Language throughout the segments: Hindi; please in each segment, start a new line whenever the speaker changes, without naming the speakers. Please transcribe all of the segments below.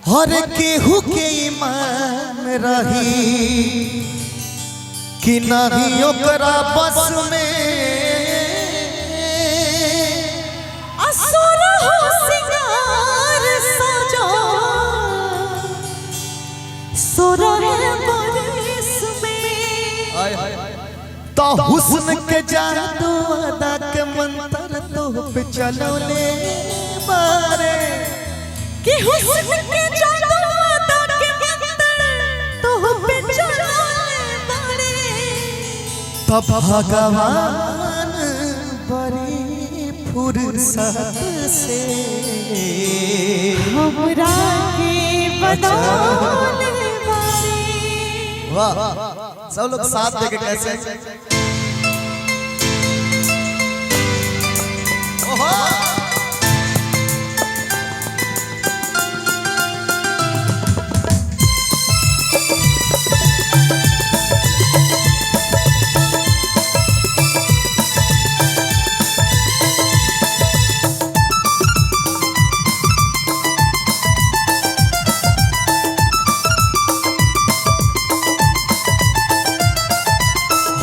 हर केहू के ईमान रही कि नहीं ओकरा बस में
असुर हो सिंगार सजा सोरह बरस में
तो हुस्न के जादू अदा के मंत्र तो पे चलो ले बारे
कि हुस्न के जादू अदा के मंत्र तो पे चलो ले बारे
तब भगवान बड़ी फुर्सत से
हमरा के बनौले बारे।
वाह सब लोग साथ देके कैसे ओहो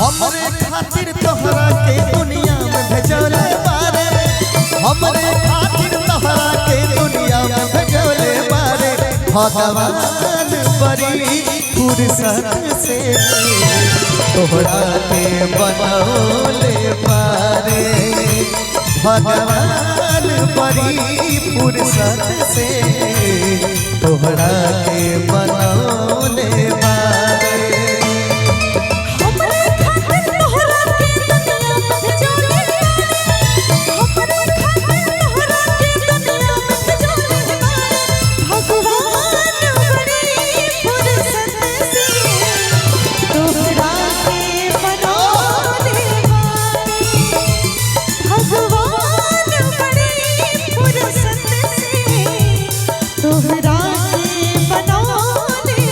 हमरे खातिर तोहरा के दुनिया में भेजले बारे हमरे खातिर तोहरा के दुनिया में भेजले बारे भगवान बड़ी फुर्सत से तोहरा के बनौले बारे भगवान बड़ी फुर्सत से तोहरा के बनौले बारे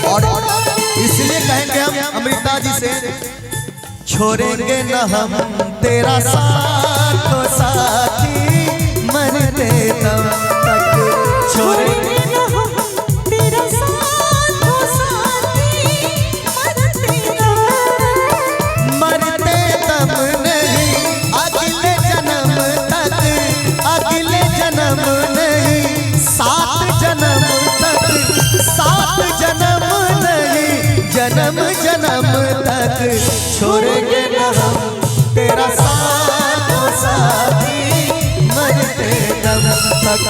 इसलिए कहेंगे हम अमृता जी से छोड़ेंगे न हम तेरा साथ साथी मरते दम तक छोड़ेंगे
न हम तेरा साथ साथी
मरते दम नहीं अगले जन्म तक अगले जन्म नहीं सात जन्म तक सात जन्म जन्म जन्म तक छोड़ेंगे न हम तेरा साथ साथी मरते दम तक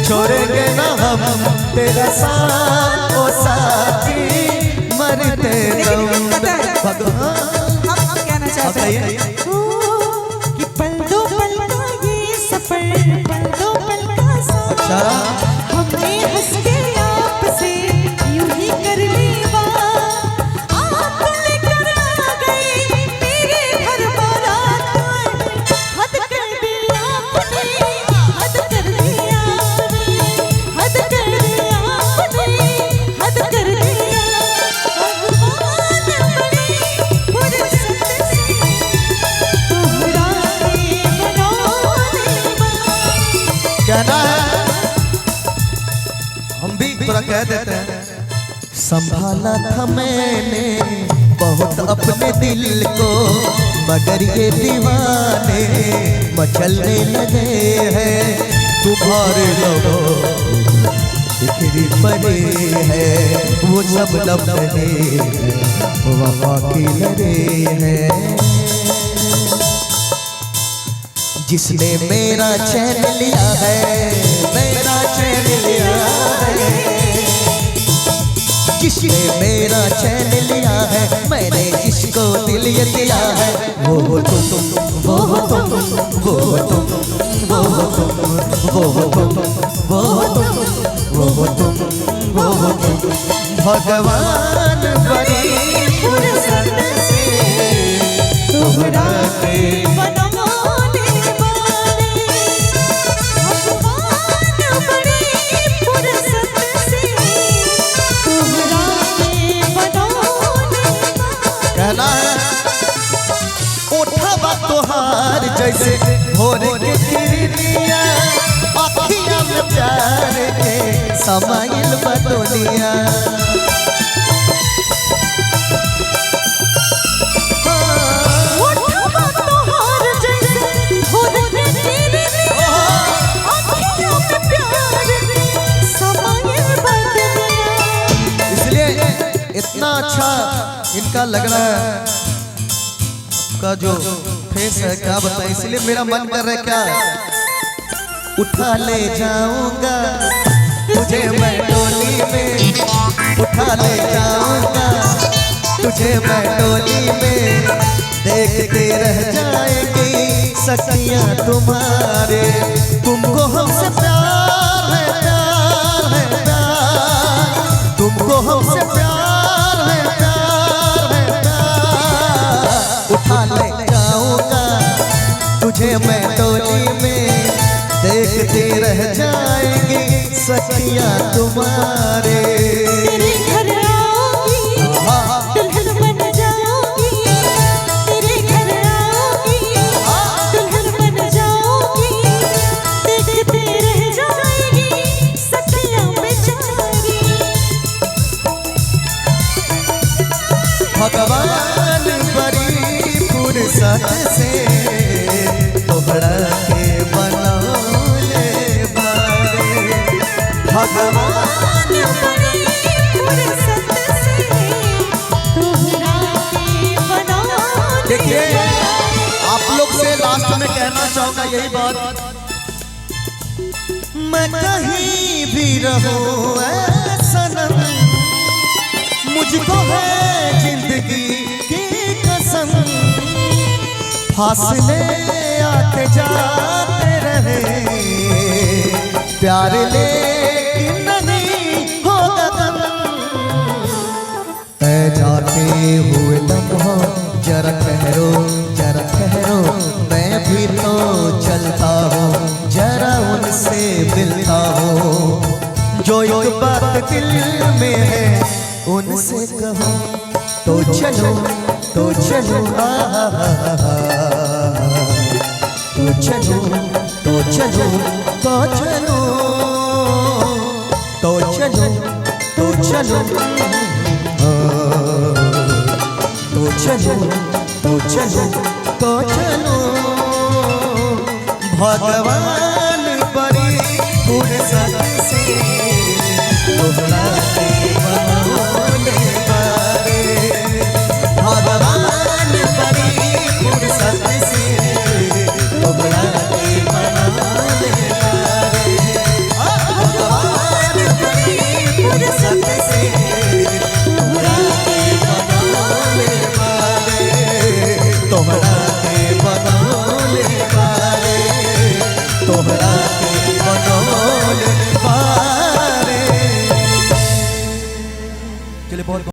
छोड़ेंगे न हम तेरा साथ साथी मरते दम तक। भगवान
हम कहना चाहते हैं कि पल दो पल का ये सफर पल दो पल का सफर हमने हंस के आपसे यूं ही कर ली
कहना है हम भी थोड़ा कह देते हैं संभाला था मैंने बहुत अपने दिल को मगर ये दीवाने मचलने लगे हैं तुम्हारे लोगों बिखरी पड़े हैं वो सब लम्हे वफा की लड़े हैं जिसने मेरा चैन लिया है मेरा चैन लिया है जिसने मेरा चैन लिया है मैंने जिसको दिल ये दिया है वो तुम वो तुम वो तुम वो तुम वो तुम वो तुम वो तुम वो तुम भगवान बड़ी फुर्सत से तोहरा के कहना है उठा तोहार जैसे भोर के किरनिया अखिया में प्यार के समाइल बा दुनिया। इतना अच्छा इनका लग रहा है, आपका जो फेस है क्या बताएं, इसलिए मेरा मन कर रहा है क्या उठा ले जाऊंगा तुझे मैं डोली में, उठा ले जाऊंगा तुझे मैं डोली में, देखते रह जाएगी सखियां तुम्हारे, तुमको हमसे प्यार है, प्यार है, प्यार, तुमको हमसे प्यार है, प्यार है, प्यार, उठा ले जाऊंगा तुझे मैं डोली में, देखते रह जाएंगे सखियां तुम्हारे।
तेरे घर आऊंगी दुल्हन बन जाऊंगी, तेरे घर आऊंगी दुल्हन बन जाऊंगी, देखते रह जाएगी सखियां बेचारी।
भगवान बड़ी फुर्सत से तोहरा के बनौले बारे, भगवान
बड़ी फुर्सत से तोहरा के बनौले।
देखिए आप लोग से लास्ट में कहना चाहूंगा यही बात, मैं कहीं भी रहूं ऐ सनम, मुझको है जिंदगी की कसम, फासले आते जाते रहे प्यार लेकिन नहीं होगा गम, तै जाते हुए लम्हों जरा ठहरो, जरा ठहरो, मैं भी तो चलता हूँ, जरा उनसे मिलता हूँ, जो एक बात दिल में है उनसे कहो, तो चलो, तो चलो, तो चलो, तो चलो, तो चलो, तो चलो, तो चलो, तो चलो, तो चलो, तो चलो, भगवान बड़ी फुर्सत से तोहरा